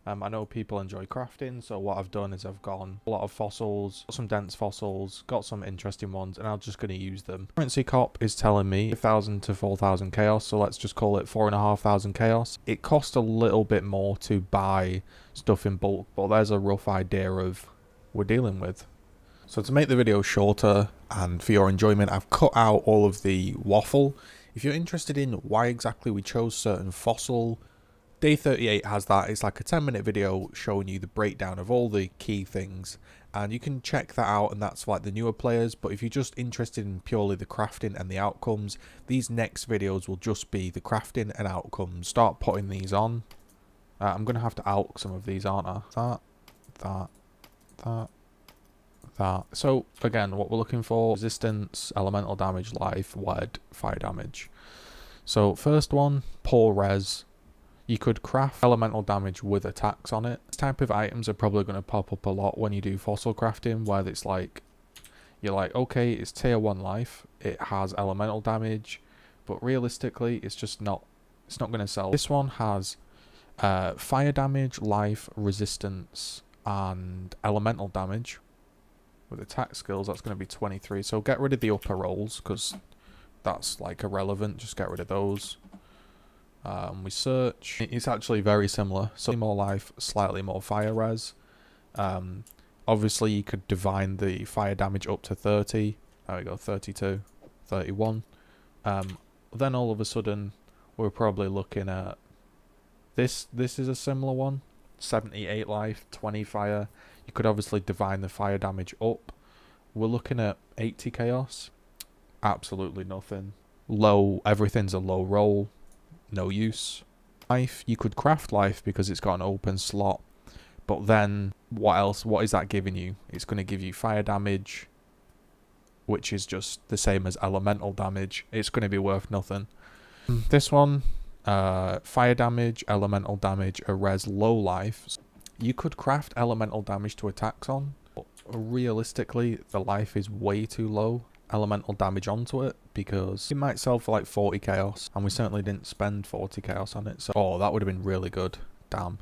I know people enjoy crafting, so what I've done is I've gone a lot of fossils, got some dense fossils, got some interesting ones, and I'm just going to use them. Currency cop is telling me 5,000 to 4,000 chaos, so let's just call it 4,500 chaos. It costs a little bit more to buy stuff in bulk, but there's a rough idea of what we're dealing with. So to make the video shorter and for your enjoyment, I've cut out all of the waffle. If you're interested in why exactly we chose certain fossil, Day 38 has that. It's like a 10-minute video showing you the breakdown of all the key things, and you can check that out, and that's for like the newer players. But if you're just interested in purely the crafting and the outcomes, these next videos will just be the crafting and outcomes. Start putting these on. I'm going to have to alch some of these, aren't I? That. So again, what we're looking for: resistance, elemental damage, life, wed, fire damage. So first one, poor res. You could craft elemental damage with attacks on it. This type of items are probably going to pop up a lot when you do fossil crafting, where it's like, you're like, okay, it's tier 1 life, it has elemental damage, but realistically, it's just not, it's not going to sell. This one has fire damage, life, resistance, and elemental damage. With attack skills, that's going to be 23. So get rid of the upper rolls, because that's like irrelevant. Just get rid of those. We search. It's actually very similar. So more life, slightly more fire res. Obviously, you could divine the fire damage up to 30. There we go, 32, 31. Then all of a sudden, we're probably looking at this. This is a similar one. 78 life, 20 fire. You could obviously divine the fire damage up. We're looking at 80 chaos. Absolutely nothing. Low, everything's a low roll. No use. Life, you could craft life because it's got an open slot. But then, what else? What is that giving you? It's going to give you fire damage, which is just the same as elemental damage. It's going to be worth nothing. This one, fire damage, elemental damage, a res low life. You could craft elemental damage to attacks on, but realistically, the life is way too low. Elemental damage onto it, because it might sell for like 40 chaos, and we certainly didn't spend 40 chaos on it. So, oh, that would have been really good. Damn.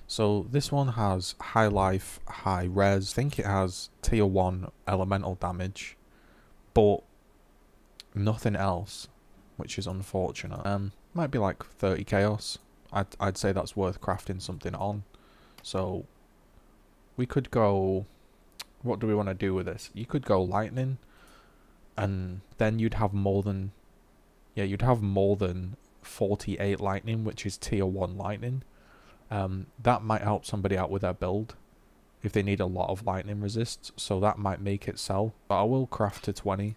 So this one has high life, high res. I think it has tier 1 elemental damage, but nothing else, which is unfortunate. Might be like 30 chaos. I'd say that's worth crafting something on. So we could go, what do we want to do with this? You could go lightning, and then you'd have more than, yeah, you'd have more than 48 lightning, which is tier 1 lightning. That might help somebody out with their build if they need a lot of lightning resist, so that might make it sell. But I will craft to 20.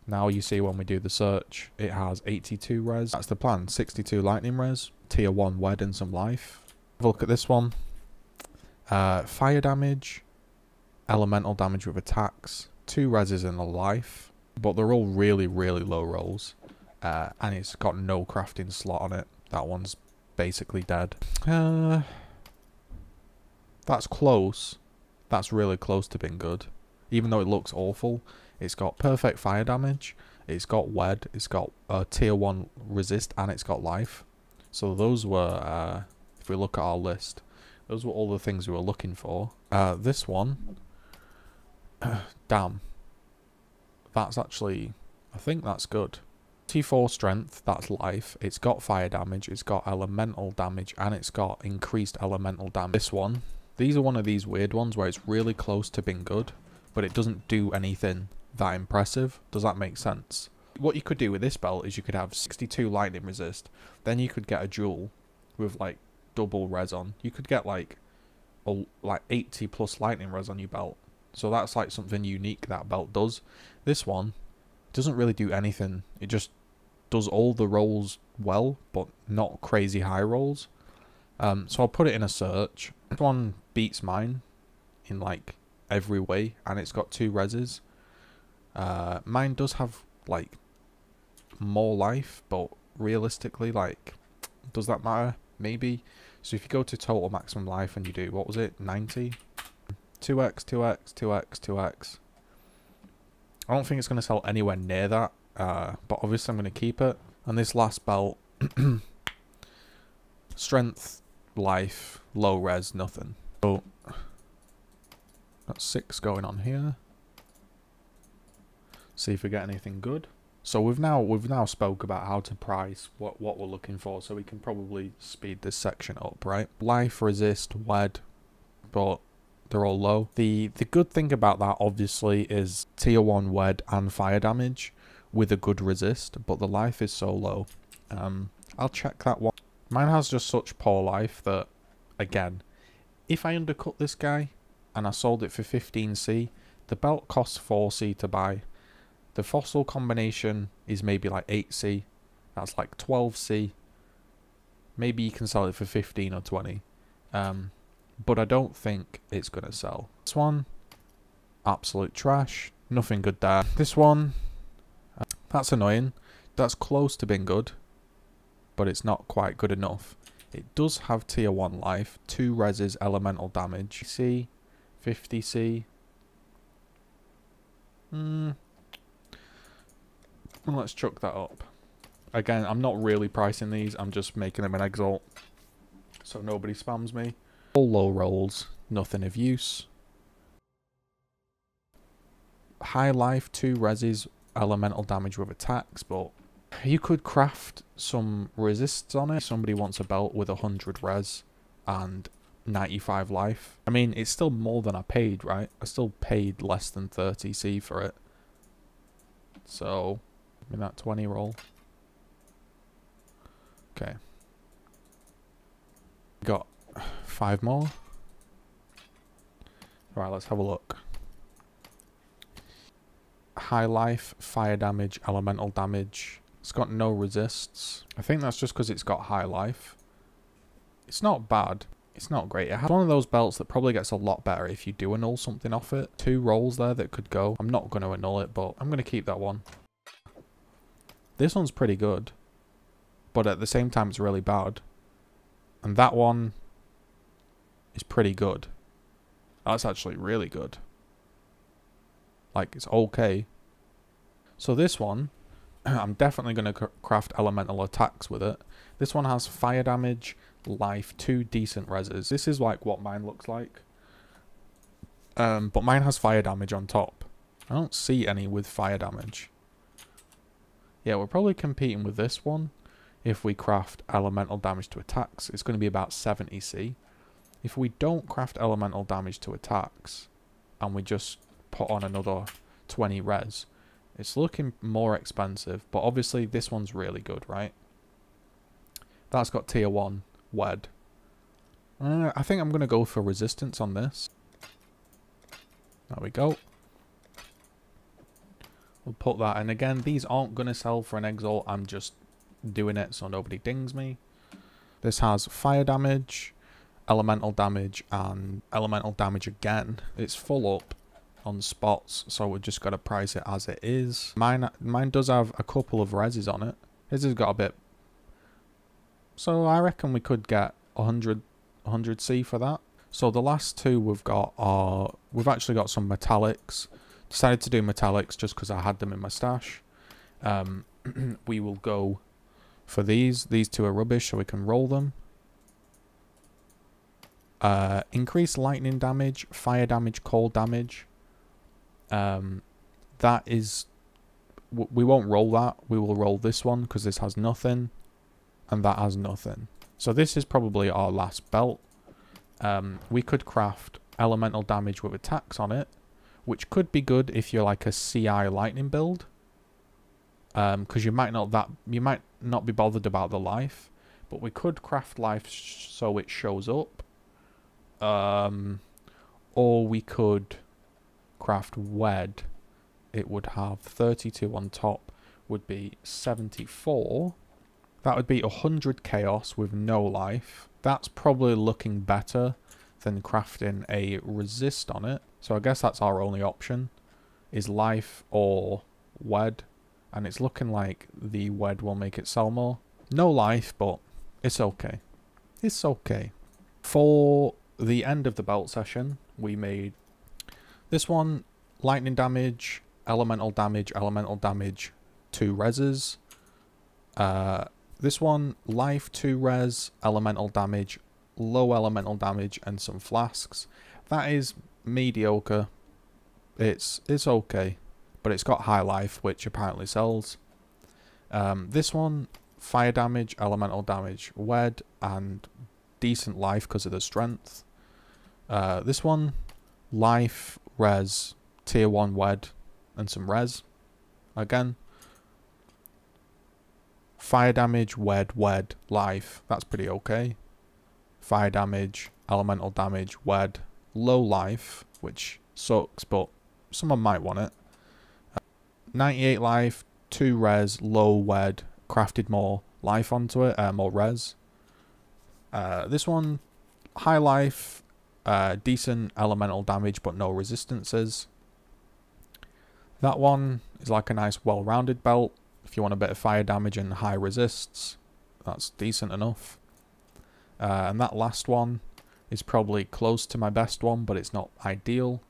Now you see when we do the search, it has 82 res. That's the plan, 62 lightning res, tier 1 wed and some life. Have a look at this one. Fire damage, elemental damage with attacks, 2 reses and a life, but they're all really, really low rolls, and it's got no crafting slot on it. That one's basically dead. That's close. That's really close to being good. Even though it looks awful, it's got perfect fire damage, it's got wed, it's got tier 1 resist, and it's got life. So those were, if we look at our list, those were all the things we were looking for. This one, damn, that's actually, I think that's good. T4 strength, that's life. It's got fire damage, it's got elemental damage, and it's got increased elemental damage. This one, these are one of these weird ones where it's really close to being good, but it doesn't do anything that impressive. Does that make sense? What you could do with this belt is you could have 62 lightning resist, then you could get a jewel with like double res on. You could get like 80 plus lightning res on your belt. So that's like something unique that belt does. This one doesn't really do anything. It just does all the rolls well, but not crazy high rolls. So I'll put it in a search. This one beats mine in like every way, and it's got 2 reses. Mine does have like more life, but realistically, like, does that matter? Maybe. So if you go to total maximum life and you do, what was it, 90? 2x, 2x, 2x, 2x. I don't think it's going to sell anywhere near that, but obviously I'm going to keep it. And this last belt, strength life, low res, nothing. So got 6 going on here. See if we get anything good. So we've now spoke about how to price what we're looking for, so we can probably speed this section up, right? Life, resist, wed, but they're all low. The good thing about that obviously is tier 1 wed and fire damage with a good resist, but the life is so low. I'll check that one. Mine has just such poor life that, again, if I undercut this guy and I sold it for 15C, the belt costs 4C to buy. The fossil combination is maybe like 8C. That's like 12C. Maybe you can sell it for 15 or 20. But I don't think it's going to sell. This one, absolute trash. Nothing good there. This one, that's annoying. That's close to being good, but it's not quite good enough. It does have tier 1 life, 2 reses, elemental damage. C, 50C. Let's chuck that up. Again, I'm not really pricing these. I'm just making them an exalt, so nobody spams me. All low rolls, nothing of use. High life, 2 reses, elemental damage with attacks, but you could craft some resists on it. Somebody wants a belt with 100 res and 95 life. I mean, it's still more than I paid, right? I still paid less than 30C for it. So, give me that 20 roll. Okay. Got 5 more. Right, let's have a look. High life, fire damage, elemental damage. It's got no resists. I think that's just because it's got high life. It's not bad. It's not great. It has one of those belts that probably gets a lot better if you do annul something off it. 2 rolls there that could go. I'm not going to annul it, but I'm going to keep that one. This one's pretty good, but at the same time it's really bad. And that one is pretty good. That's actually really good. Like, it's okay. So this one, I'm definitely going to craft elemental attacks with it. This one has fire damage, life, 2 decent reses. This is like what mine looks like. But mine has fire damage on top. I don't see any with fire damage. Yeah, we're probably competing with this one. If we craft elemental damage to attacks, it's going to be about 70C. If we don't craft elemental damage to attacks, and we just put on another 20 res, it's looking more expensive, but obviously this one's really good, right? That's got tier 1 wed. I think I'm going to go for resistance on this. There we go. We'll put that in. Again, these aren't going to sell for an exalt. I'm just doing it so nobody dings me. This has fire damage, elemental damage, and elemental damage again. It's full up on spots, so we've just got to price it as it is. Mine does have a couple of reses on it. His has got a bit. So I reckon we could get 100C for that. So the last 2 we've got are... We've actually got some metallics. Decided to do metallics just because I had them in my stash. We will go for these. These 2 are rubbish, so we can roll them. Increase lightning damage, fire damage, cold damage. That is... We won't roll that. We will roll this one because this has nothing. And that has nothing. So this is probably our last belt. We could craft elemental damage with attacks on it, which could be good if you're like a CI lightning build, because you might not be bothered about the life, but we could craft life so it shows up, or we could craft wed. It would have 32 on top, would be 74. That would be 100 chaos with no life. That's probably looking better than crafting a resist on it. So I guess that's our only option, is life or wed. And it's looking like the wed will make it sell more. No life, but it's okay. It's okay. For the end of the belt session, we made this one, lightning damage, elemental damage, 2 reses. This one, life, 2 res, elemental damage, low elemental damage, and some flasks. That is mediocre. It's okay, but it's got high life, which apparently sells. This one, fire damage, elemental damage, wed, and decent life because of the strength. This one, life, res, tier 1 wed, and some res. Again, fire damage, wed, life. That's pretty okay. Fire damage, elemental damage, wed, low life, which sucks, but someone might want it. 98 life, 2 res, low wed, crafted more life onto it, more res. This one, high life, decent elemental damage, but no resistances. That one is like a nice well-rounded belt. If you want a bit of fire damage and high resists, that's decent enough. And that last one is probably close to my best one, but it's not ideal.